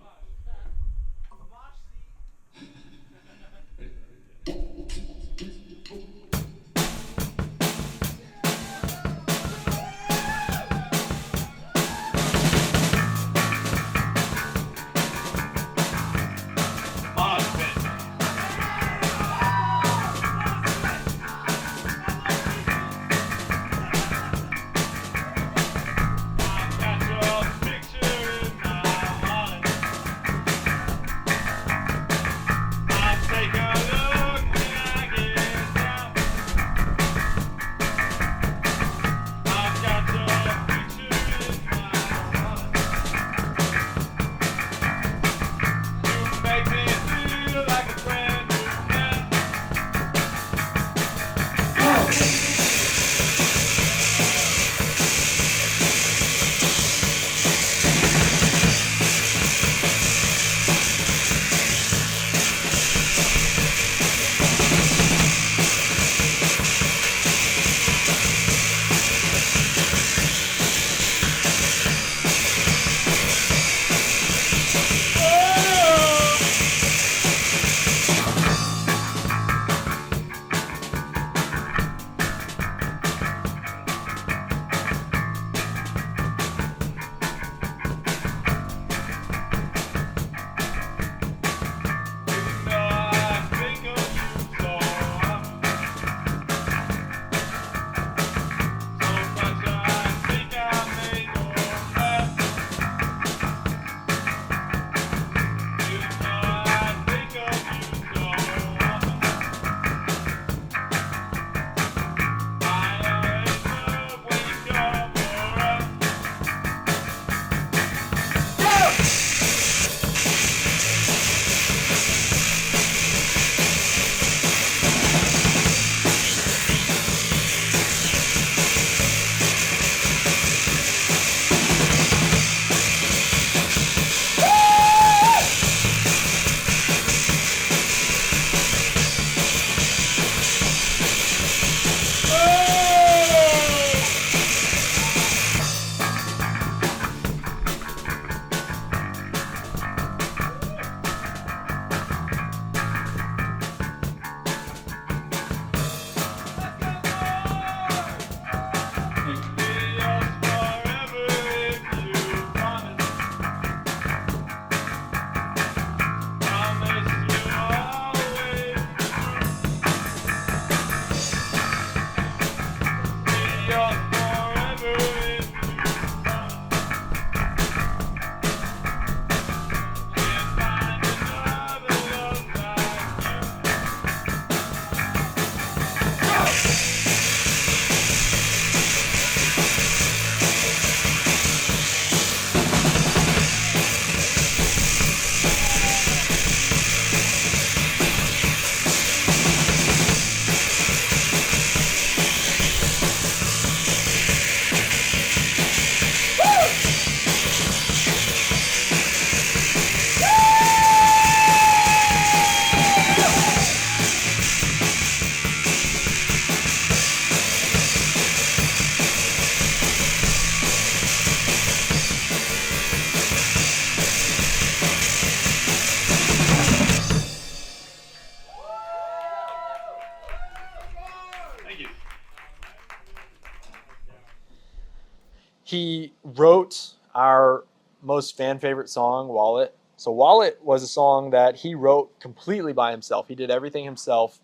he wrote our most fan favorite song, Wallet. So Wallet was a song that he wrote completely by himself. He did everything himself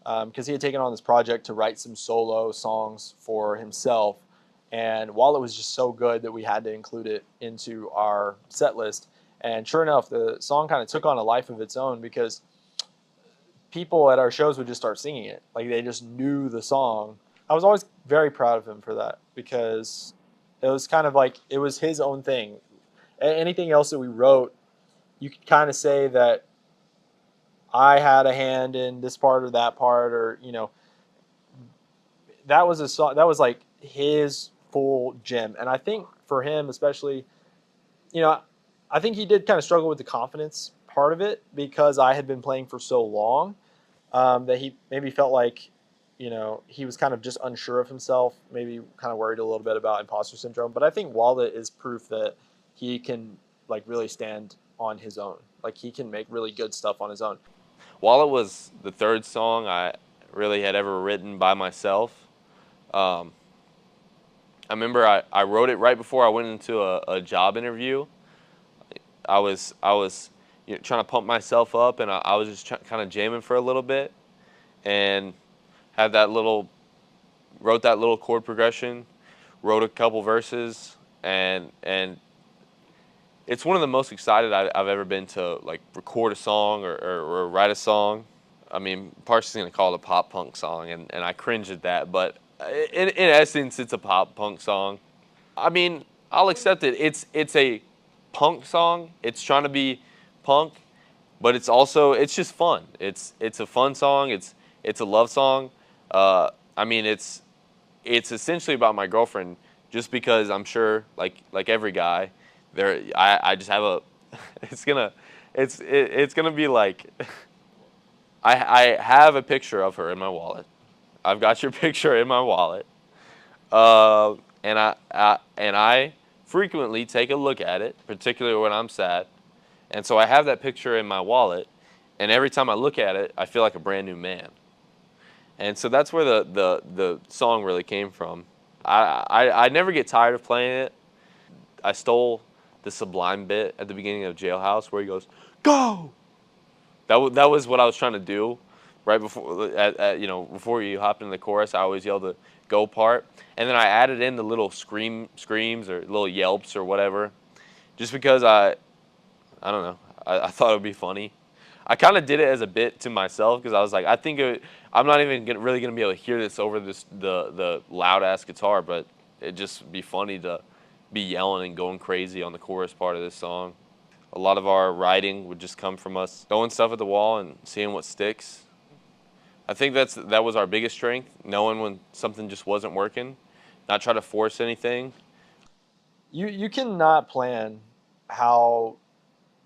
because he had taken on this project to write some solo songs for himself. And Wallet was just so good that we had to include it into our set list. And sure enough, the song kind of took on a life of its own because people at our shows would just start singing it. Like they just knew the song. I was always very proud of him for that because it was kind of like it was his own thing. Anything else that we wrote, you could kind of say that I had a hand in this part or that part, or that was a song that was like his full gem. And I think for him especially, I think he did kind of struggle with the confidence part of it because I had been playing for so long that he maybe felt like he was kind of just unsure of himself, maybe kind of worried a little bit about imposter syndrome. But I think Wallet is proof that he can like really stand on his own. Like he can make really good stuff on his own. Wallet was the third song I really had ever written by myself. I remember I wrote it right before I went into a job interview. I was trying to pump myself up, and I was just kind of jamming for a little bit, and had wrote that little chord progression, wrote a couple verses, and it's one of the most excited I've ever been to like record a song or write a song. I mean, Parks is gonna call it a pop punk song, and I cringe at that, but in essence, it's a pop punk song. I mean, I'll accept it. It's a punk song. It's trying to be punk, but it's just fun. It's a fun song. It's a love song. I mean, it's essentially about my girlfriend. Just because I'm sure, like every guy, I just have a. It's gonna be like. I have a picture of her in my wallet. I've got your picture in my wallet, and I frequently take a look at it, particularly when I'm sad, and so I have that picture in my wallet, and every time I look at it, I feel like a brand new man. And so that's where the song really came from. I never get tired of playing it. I stole the Sublime bit at the beginning of Jailhouse where he goes, "Go!" That was what I was trying to do right before, before you hop into the chorus. I always yell the "go" part. And then I added in the little screams or little yelps or whatever, just because I don't know. I thought it would be funny. I kind of did it as a bit to myself because I was like, I'm not even really going to be able to hear this over the loud ass guitar, but it'd just be funny to be yelling and going crazy on the chorus part of this song. A lot of our writing would just come from us throwing stuff at the wall and seeing what sticks. I think that was our biggest strength, knowing when something just wasn't working, not try to force anything. You cannot plan how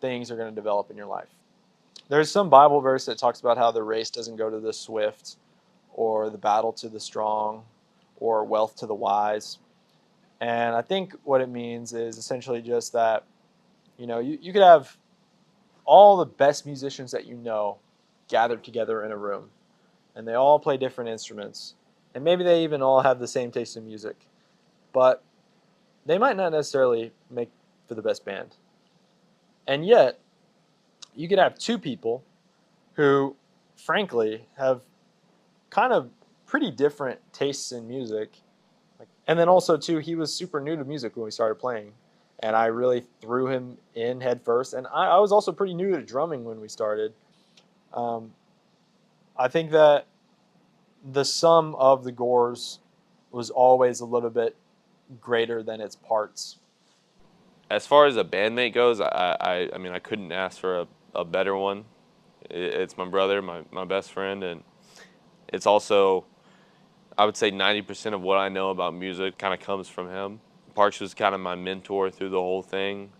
things are going to develop in your life. There's some Bible verse that talks about how the race doesn't go to the swift, or the battle to the strong, or wealth to the wise. And I think what it means is essentially just that, you could have all the best musicians that you know gathered together in a room, and they all play different instruments, and maybe they even all have the same taste in music, but they might not necessarily make for the best band. And yet, you could have two people who, frankly, have kind of pretty different tastes in music. And then also, too, he was super new to music when we started playing. And I really threw him in head first. And I was also pretty new to drumming when we started. I think that the sum of the Gores was always a little bit greater than its parts. As far as a bandmate goes, I mean, I couldn't ask for a better one. It's my brother, my best friend, and it's also, I would say 90% of what I know about music kind of comes from him. Parks was kind of my mentor through the whole thing,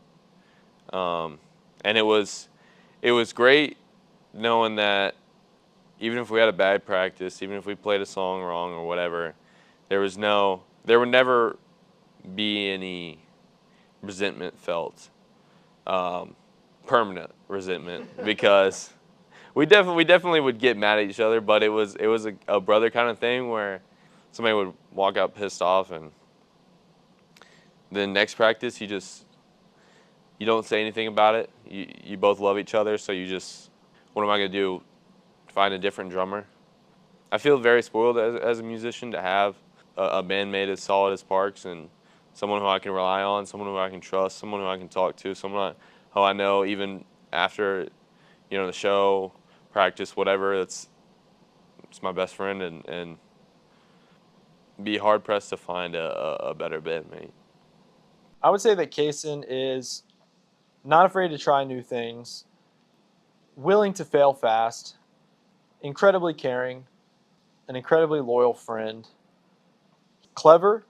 and it was great knowing that even if we had a bad practice, even if we played a song wrong or whatever, there would never be any resentment felt, permanent resentment, because we definitely would get mad at each other, but it was a brother kind of thing where somebody would walk out pissed off and Then next practice, you don't say anything about it. You both love each other, so you just, what am I going to do? Find a different drummer? I feel very spoiled as a musician to have a bandmate as solid as Parks and someone who I can rely on, someone who I can trust, someone who I can talk to, someone who I know even after, the show, practice, whatever, it's my best friend, and be hard-pressed to find a better bandmate. I would say that Cason is not afraid to try new things, willing to fail fast, incredibly caring, an incredibly loyal friend, clever,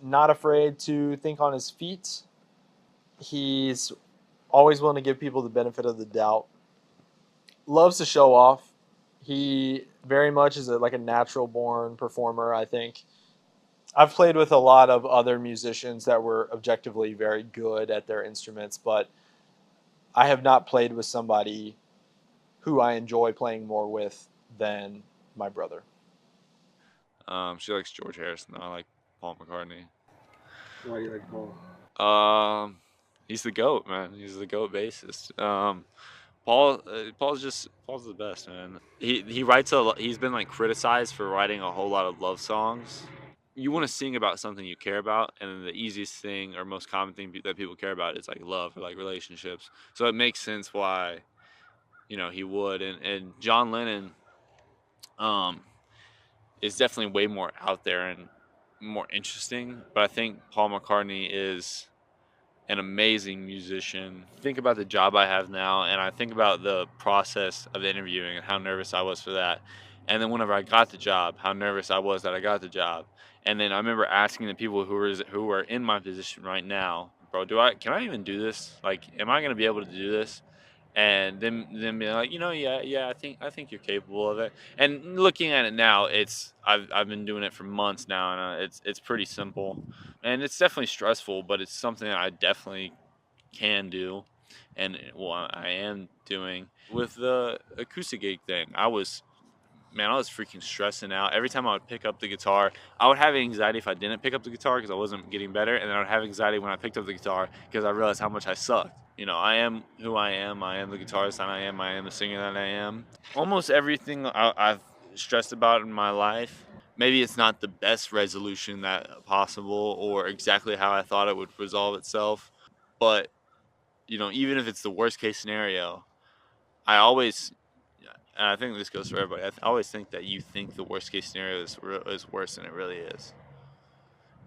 not afraid to think on his feet. He's always willing to give people the benefit of the doubt. Loves to show off. He very much is like a natural-born performer, I think. I've played with a lot of other musicians that were objectively very good at their instruments, but I have not played with somebody who I enjoy playing more with than my brother. She likes George Harrison. I like Paul McCartney. Why do you like Paul? He's the GOAT, man. He's the GOAT bassist. Paul's the best, man. He writes he's been like criticized for writing a whole lot of love songs. You want to sing about something you care about, and the easiest thing or most common thing that people care about is like love or like relationships. So it makes sense why, he would. And John Lennon, is definitely way more out there and more interesting. But I think Paul McCartney is an amazing musician. Think about the job I have now, and I think about the process of interviewing and how nervous I was for that. And then whenever I got the job, how nervous I was that I got the job. And then I remember asking the people who are in my position right now, bro, can I even do this? Like, am I going to be able to do this? And then being like, yeah, I think you're capable of it. And looking at it now, I've been doing it for months now, and it's pretty simple, and it's definitely stressful, but it's something that I definitely can do, and I am doing. With the acoustic gig thing, I was freaking stressing out. Every time I would pick up the guitar, I would have anxiety if I didn't pick up the guitar because I wasn't getting better, and then I would have anxiety when I picked up the guitar because I realized how much I sucked. I am who I am. I am the guitarist that I am the singer that I am. Almost everything I've stressed about in my life, maybe it's not the best resolution that possible or exactly how I thought it would resolve itself, but, even if it's the worst case scenario, I always, and I think this goes for everybody, I always think that you think the worst case scenario is worse than it really is.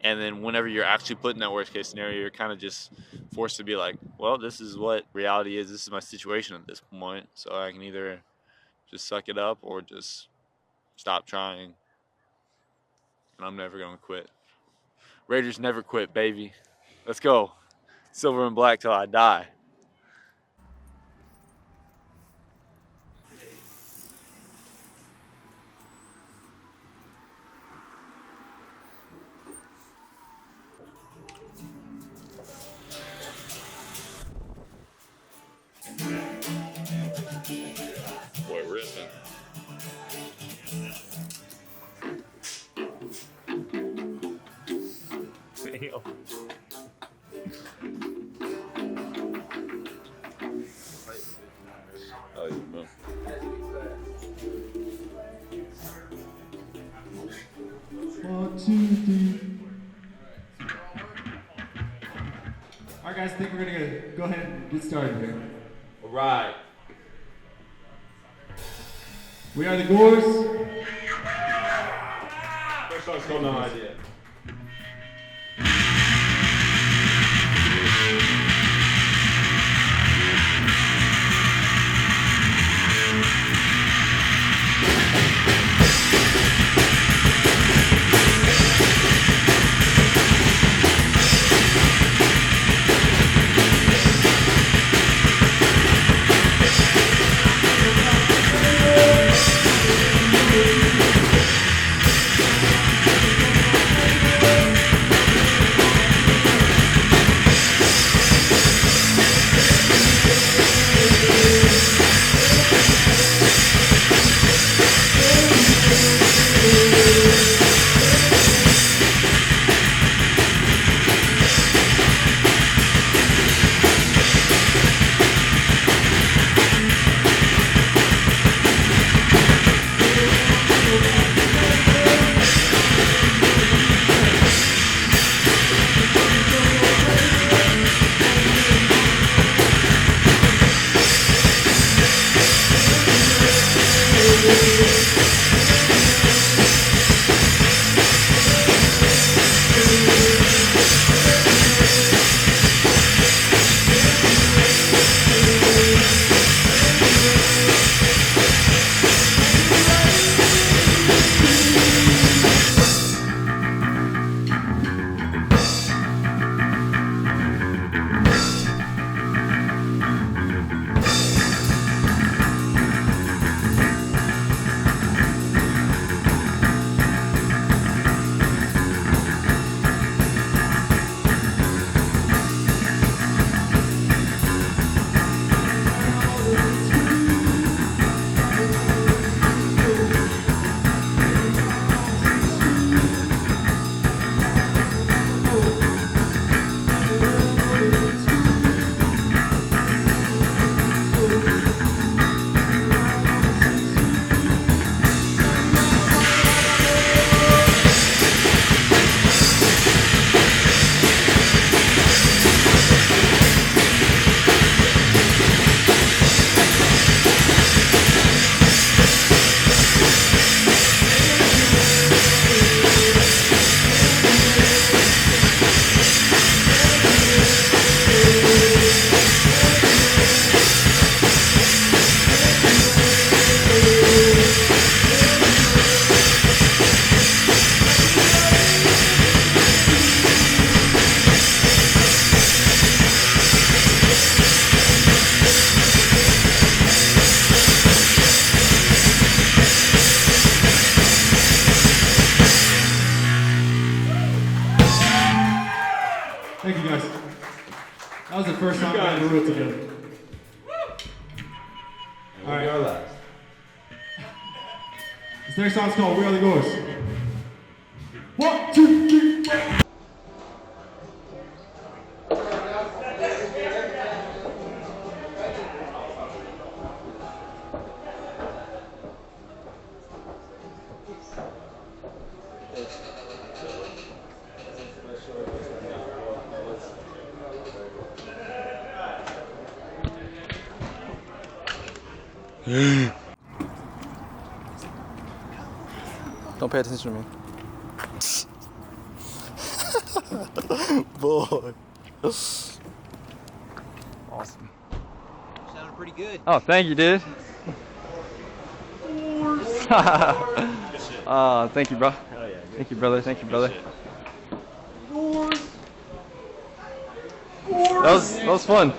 And then whenever you're actually put in that worst case scenario, you're kind of just forced to be like, well, this is what reality is. This is my situation at this point. So I can either just suck it up or just stop trying. And I'm never going to quit. Raiders never quit, baby. Let's go. Silver and black till I die. Boy, ripping. Damn. Oh, you move. One, two, three. All right, guys, I think we're gonna go ahead and get started here. All right. We are the Gores. First song's called No Idea. We'll be right back. first time we got the rule together. All right. Go last. This next song's called We Are the Gores. 1, 2, 3, 4. Don't pay attention to me. Boy. Awesome. Sounded pretty good. Oh, thank you, dude. Thank you, bro. Thank you, brother. Thank you, brother. That was fun.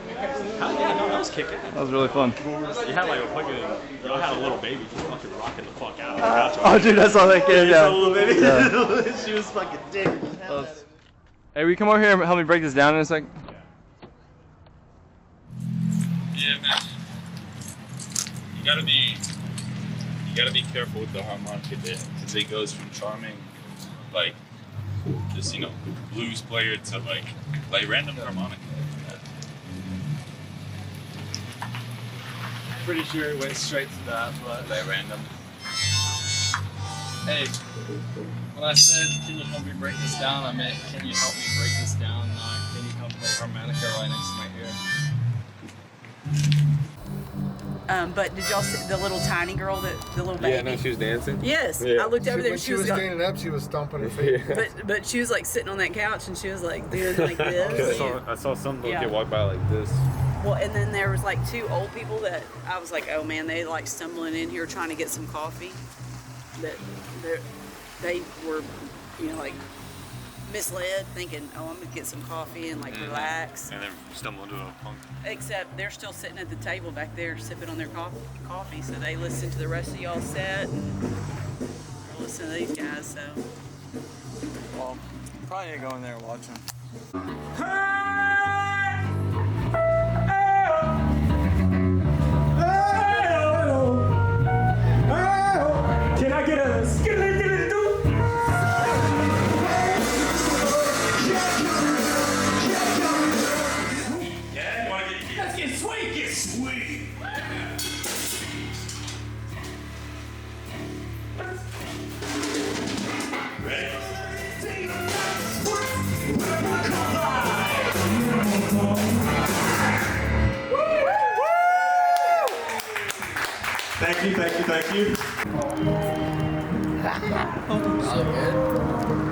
Yeah, no, that was kicking. That was really fun. You had like a fucking, you had a little baby just fucking rocking the fuck out. Oh, dude, that's all that kid. Yeah. A little baby. Yeah. She was fucking digging. Hey, will you come over here and help me break this down in a sec? Yeah, man. You gotta be careful with the harmonica bit, because it goes from charming, like, just, you know, blues player to like random harmonica. Pretty sure it went straight to that, but Like random. hey, when I said, can you help me break this down, I meant, can you help me break this down, not can you come play harmonica right next to my ear? But did y'all see the little tiny girl, the little baby? Yeah, no, she was dancing. Yes, Yeah. I looked over there. When she was standing up, she was stomping her feet. But she was like sitting on that couch and she was like doing like this. I saw some little Yeah. kid walk by like this. Well, and then there was like 2 old people that I was like, oh man, they like stumbling in here trying to get some coffee. That they were, you know, like misled, thinking, oh, I'm gonna get some coffee and like relax. And then stumble into a punk. Except they're still sitting at the table back there sipping on their coffee, so they listen to the rest of y'all's set and they're listening to these guys. So, Well, probably ain't going there and watch them. Can I get a skittle-diddle-doo? Yeah, you wanna get Let's get sweet, get sweet. Thank you, thank you, thank you.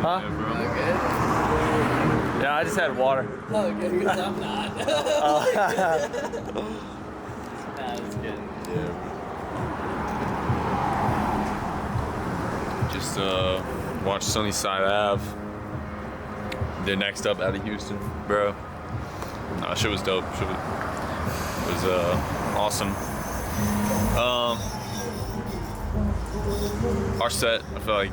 Huh? Yeah, I just had water. oh, good, because I'm not. That's good. Just watch Sunnyside Ave. They're next up out of Houston, bro. Nah, shit was dope. Shit was awesome. Our set, I feel like,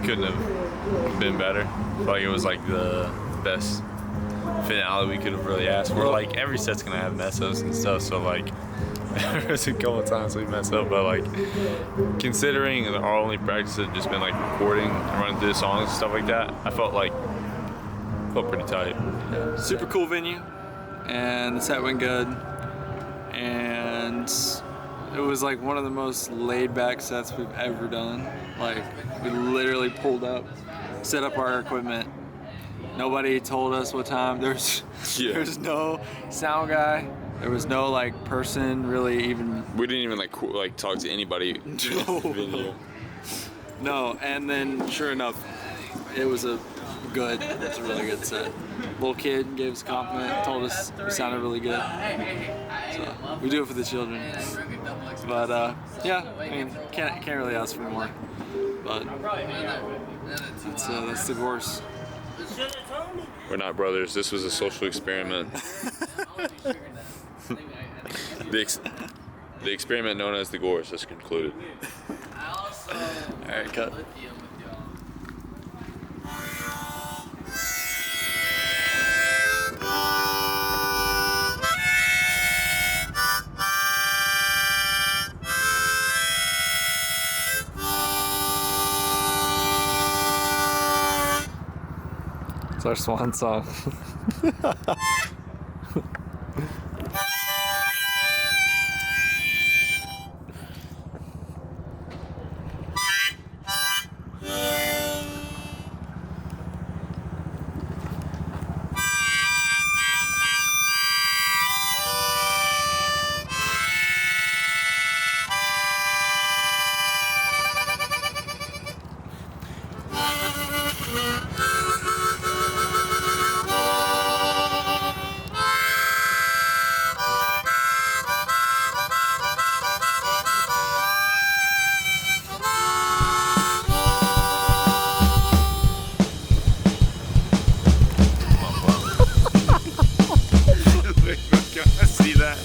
couldn't have been better. I feel like it was like the best finale we could have really asked for. Like every set's gonna have mess ups and stuff, so like there's a couple times we messed up, but like considering our only practice had just been like recording and running through the songs and stuff like that, I felt pretty tight. Super cool venue, and the set went good, and it was like one of the most laid back sets we've ever done. Like we literally pulled up, set up our equipment. Nobody told us what time. There's no sound guy. There was no like person really even. We didn't even like talk to anybody in the venue. No, and then sure enough, it was a really good set. Little kid gave us a compliment, told us we sounded really good. So we do it for the children. But yeah, I mean, can't really ask for more. But that's the Gores. We're not brothers. This was a social experiment. The experiment known as the Gores has concluded. All right, cut. our swan song. See that?